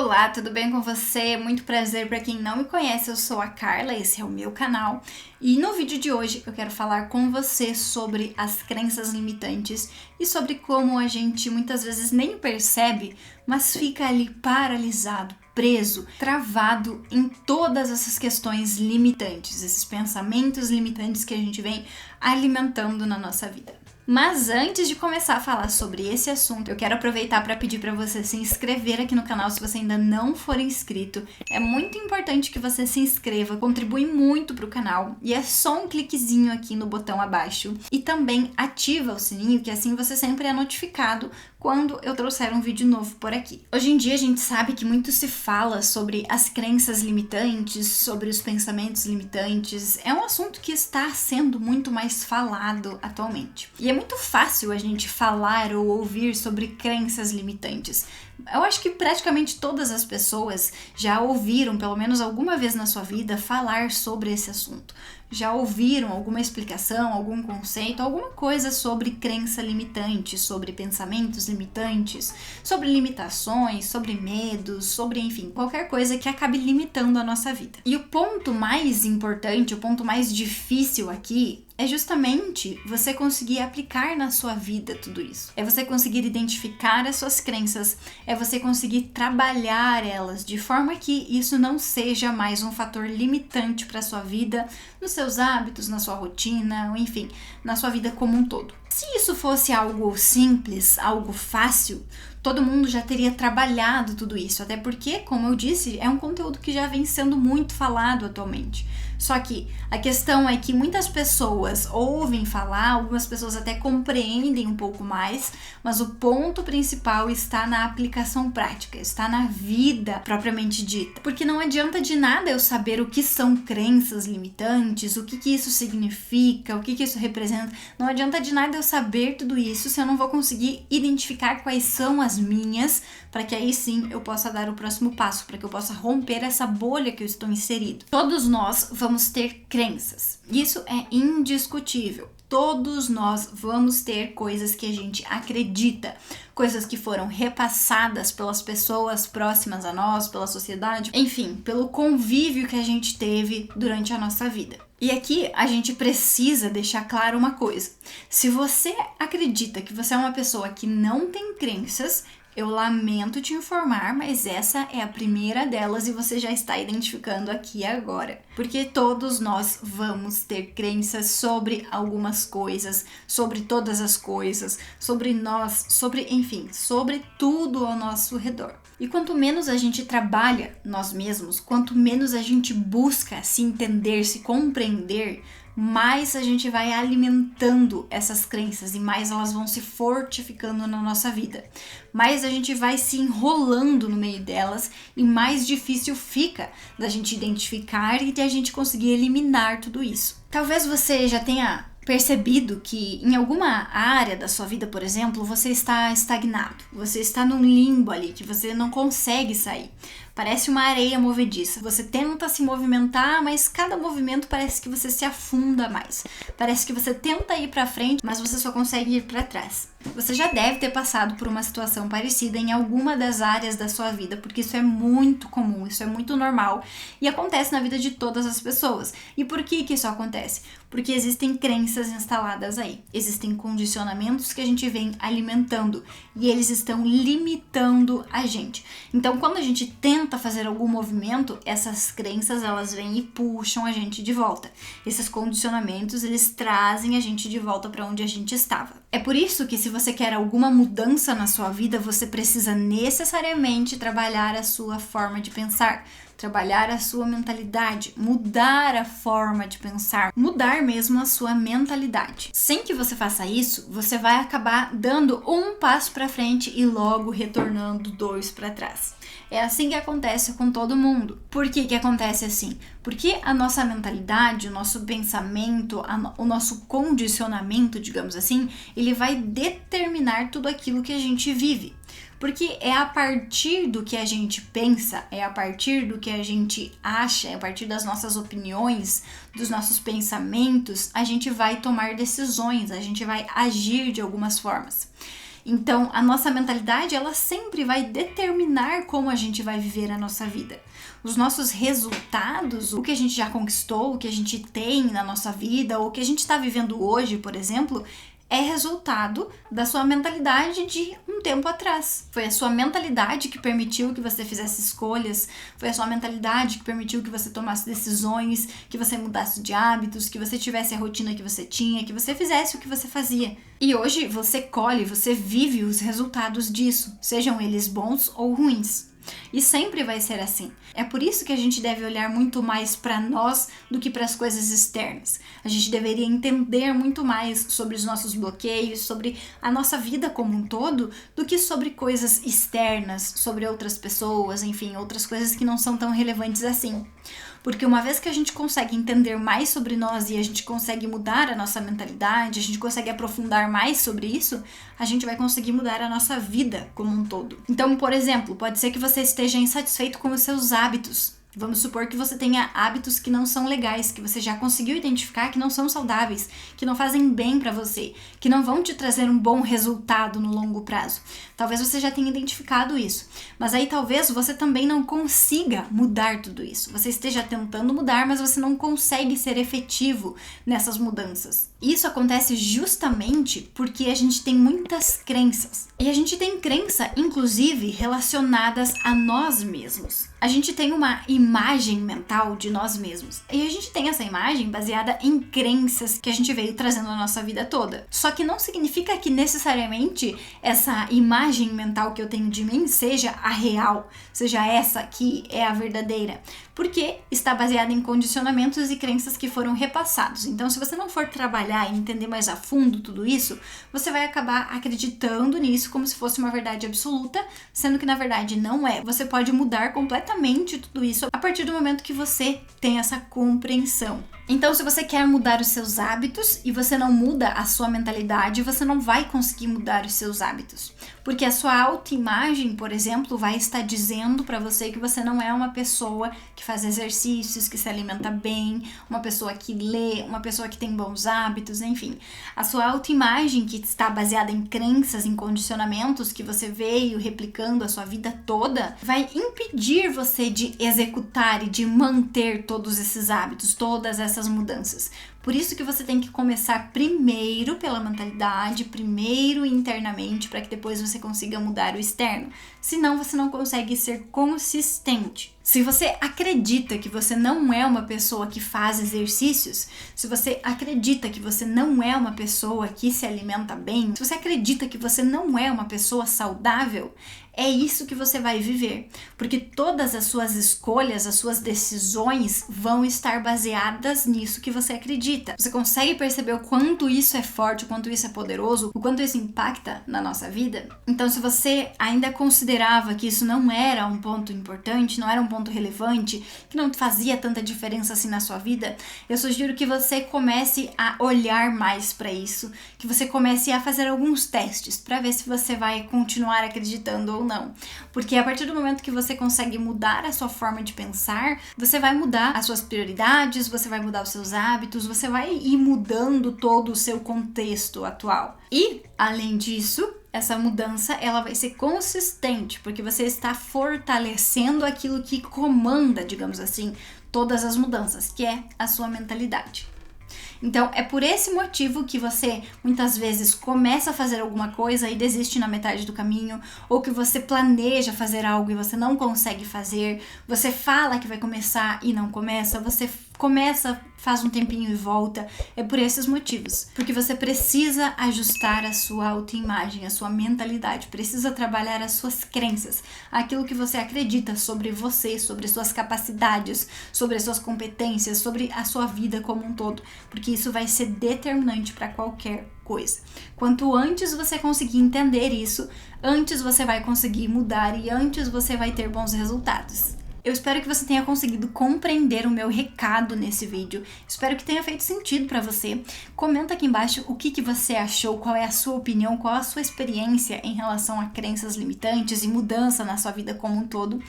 Olá, tudo bem com você? Muito prazer. Para quem não me conhece, eu sou a Carla, esse é o meu canal. E no vídeo de hoje eu quero falar com você sobre as crenças limitantes e sobre como a gente muitas vezes nem percebe, mas fica ali paralisado, preso, travado em todas essas questões limitantes, esses pensamentos limitantes que a gente vem alimentando na nossa vida. Mas antes de começar a falar sobre esse assunto, eu quero aproveitar para pedir para você se inscrever aqui no canal se você ainda não for inscrito. É muito importante que você se inscreva, contribui muito para o canal e é só um cliquezinho aqui no botão abaixo. E também ativa o sininho, que assim você sempre é notificado quando eu trouxer um vídeo novo por aqui. Hoje em dia a gente sabe que muito se fala sobre as crenças limitantes, sobre os pensamentos limitantes. É um assunto que está sendo muito mais falado atualmente. E é muito fácil a gente falar ou ouvir sobre crenças limitantes. Eu acho que praticamente todas as pessoas já ouviram, pelo menos alguma vez na sua vida, falar sobre esse assunto. Já ouviram alguma explicação, algum conceito, alguma coisa sobre crença limitante, sobre pensamentos limitantes, sobre limitações, sobre medos, sobre, enfim, qualquer coisa que acabe limitando a nossa vida. E o ponto mais importante, o ponto mais difícil aqui é justamente você conseguir aplicar na sua vida tudo isso. É você conseguir identificar as suas crenças, é você conseguir trabalhar elas de forma que isso não seja mais um fator limitante para a sua vida, nos seus hábitos, na sua rotina, enfim, na sua vida como um todo. Se isso fosse algo simples, algo fácil, todo mundo já teria trabalhado tudo isso, até porque, como eu disse, é um conteúdo que já vem sendo muito falado atualmente. Só que a questão é que muitas pessoas ouvem falar, algumas pessoas até compreendem um pouco mais, mas o ponto principal está na aplicação prática, está na vida propriamente dita. Porque não adianta de nada eu saber o que são crenças limitantes, o que isso significa, o que isso representa. Não adianta de nada eu saber tudo isso se eu não vou conseguir identificar quais são as minhas, para que aí sim eu possa dar o próximo passo, para que eu possa romper essa bolha que eu estou inserido. Todos nós vamos ter crenças, isso é indiscutível. Todos nós vamos ter coisas que a gente acredita, coisas que foram repassadas pelas pessoas próximas a nós, pela sociedade, enfim, pelo convívio que a gente teve durante a nossa vida. E aqui a gente precisa deixar claro uma coisa: se você acredita que você é uma pessoa que não tem crenças, eu lamento te informar, mas essa é a primeira delas e você já está identificando aqui agora. Porque todos nós vamos ter crenças sobre algumas coisas, sobre todas as coisas, sobre nós, sobre, enfim, sobre tudo ao nosso redor. E quanto menos a gente trabalha nós mesmos, quanto menos a gente busca se entender, se compreender, mais a gente vai alimentando essas crenças e mais elas vão se fortificando na nossa vida. Mais a gente vai se enrolando no meio delas e mais difícil fica da gente identificar e de a gente conseguir eliminar tudo isso. Talvez você já tenha percebido que em alguma área da sua vida, por exemplo, você está estagnado, você está num limbo ali, que você não consegue sair. Parece uma areia movediça. Você tenta se movimentar, mas cada movimento parece que você se afunda mais. Parece que você tenta ir para frente, mas você só consegue ir para trás. Você já deve ter passado por uma situação parecida em alguma das áreas da sua vida, porque isso é muito comum, isso é muito normal e acontece na vida de todas as pessoas. E por que isso acontece? Porque existem crenças instaladas aí, existem condicionamentos que a gente vem alimentando e eles estão limitando a gente. Então, quando a gente tenta fazer algum movimento, essas crenças elas vêm e puxam a gente de volta. Esses condicionamentos eles trazem a gente de volta para onde a gente estava. É por isso que se você quer alguma mudança na sua vida, você precisa necessariamente trabalhar a sua forma de pensar, trabalhar a sua mentalidade, mudar a forma de pensar, mudar mesmo a sua mentalidade. Sem que você faça isso, você vai acabar dando um passo para frente e logo retornando 2 para trás. É assim que acontece com todo mundo. Por que acontece assim? Porque a nossa mentalidade, o nosso pensamento, o nosso condicionamento, digamos assim, ele vai determinar tudo aquilo que a gente vive. Porque é a partir do que a gente pensa, é a partir do que a gente acha, é a partir das nossas opiniões, dos nossos pensamentos, a gente vai tomar decisões, a gente vai agir de algumas formas. Então, a nossa mentalidade, ela sempre vai determinar como a gente vai viver a nossa vida. Os nossos resultados, o que a gente já conquistou, o que a gente tem na nossa vida, ou o que a gente está vivendo hoje, por exemplo, é resultado da sua mentalidade de um tempo atrás. Foi a sua mentalidade que permitiu que você fizesse escolhas, foi a sua mentalidade que permitiu que você tomasse decisões, que você mudasse de hábitos, que você tivesse a rotina que você tinha, que você fizesse o que você fazia. E hoje você colhe, você vive os resultados disso, sejam eles bons ou ruins. E sempre vai ser assim. É por isso que a gente deve olhar muito mais para nós do que para as coisas externas. A gente deveria entender muito mais sobre os nossos bloqueios, sobre a nossa vida como um todo, do que sobre coisas externas, sobre outras pessoas, enfim, outras coisas que não são tão relevantes assim. Porque uma vez que a gente consegue entender mais sobre nós e a gente consegue mudar a nossa mentalidade, a gente consegue aprofundar mais sobre isso, a gente vai conseguir mudar a nossa vida como um todo. Então, por exemplo, pode ser que você esteja insatisfeito com os seus hábitos. Vamos supor que você tenha hábitos que não são legais, que você já conseguiu identificar que não são saudáveis, que não fazem bem para você, que não vão te trazer um bom resultado no longo prazo. Talvez você já tenha identificado isso, mas aí talvez você também não consiga mudar tudo isso. Você esteja tentando mudar, mas você não consegue ser efetivo nessas mudanças. Isso acontece justamente porque a gente tem muitas crenças. E a gente tem crença, inclusive, relacionadas a nós mesmos. A gente tem uma imagem mental de nós mesmos. E a gente tem essa imagem baseada em crenças que a gente veio trazendo na nossa vida toda. Só que não significa que necessariamente essa imagem mental que eu tenho de mim seja a real, seja essa que é a verdadeira. Porque está baseada em condicionamentos e crenças que foram repassados. Então, se você não for trabalhar e entender mais a fundo tudo isso, você vai acabar acreditando nisso como se fosse uma verdade absoluta, sendo que na verdade não é. Você pode mudar completamente tudo isso a partir do momento que você tem essa compreensão. Então, se você quer mudar os seus hábitos e você não muda a sua mentalidade, você não vai conseguir mudar os seus hábitos. Porque a sua autoimagem, por exemplo, vai estar dizendo para você que você não é uma pessoa que faz exercícios, que se alimenta bem, uma pessoa que lê, uma pessoa que tem bons hábitos, enfim. A sua autoimagem, que está baseada em crenças, em condicionamentos que você veio replicando a sua vida toda, vai impedir você de executar e de manter todos esses hábitos, todas essas mudanças. Por isso que você tem que começar primeiro pela mentalidade, primeiro internamente, para que depois você consiga mudar o externo. Senão você não consegue ser consistente. Se você acredita que você não é uma pessoa que faz exercícios, se você acredita que você não é uma pessoa que se alimenta bem, se você acredita que você não é uma pessoa saudável, é isso que você vai viver, porque todas as suas escolhas, as suas decisões vão estar baseadas nisso que você acredita. Você consegue perceber o quanto isso é forte, o quanto isso é poderoso, o quanto isso impacta na nossa vida? Então, se você ainda considerava que isso não era um ponto importante, não era um ponto relevante, que não fazia tanta diferença assim na sua vida, eu sugiro que você comece a olhar mais para isso, que você comece a fazer alguns testes para ver se você vai continuar acreditando ou não. Porque a partir do momento que você consegue mudar a sua forma de pensar, você vai mudar as suas prioridades, você vai mudar os seus hábitos, você vai ir mudando todo o seu contexto atual. E, além disso, essa mudança ela vai ser consistente, porque você está fortalecendo aquilo que comanda, digamos assim, todas as mudanças, que é a sua mentalidade. Então, é por esse motivo que você muitas vezes começa a fazer alguma coisa e desiste na metade do caminho, ou que você planeja fazer algo e você não consegue fazer, você fala que vai começar e não começa, você começa, faz um tempinho e volta. É por esses motivos. Porque você precisa ajustar a sua autoimagem, a sua mentalidade, precisa trabalhar as suas crenças, aquilo que você acredita sobre você, sobre suas capacidades, sobre as suas competências, sobre a sua vida como um todo, porque isso vai ser determinante para qualquer coisa. Quanto antes você conseguir entender isso, antes você vai conseguir mudar e antes você vai ter bons resultados. Eu espero que você tenha conseguido compreender o meu recado nesse vídeo. Espero que tenha feito sentido para você. Comenta aqui embaixo o que você achou, qual é a sua opinião, qual a sua experiência em relação a crenças limitantes e mudança na sua vida como um todo.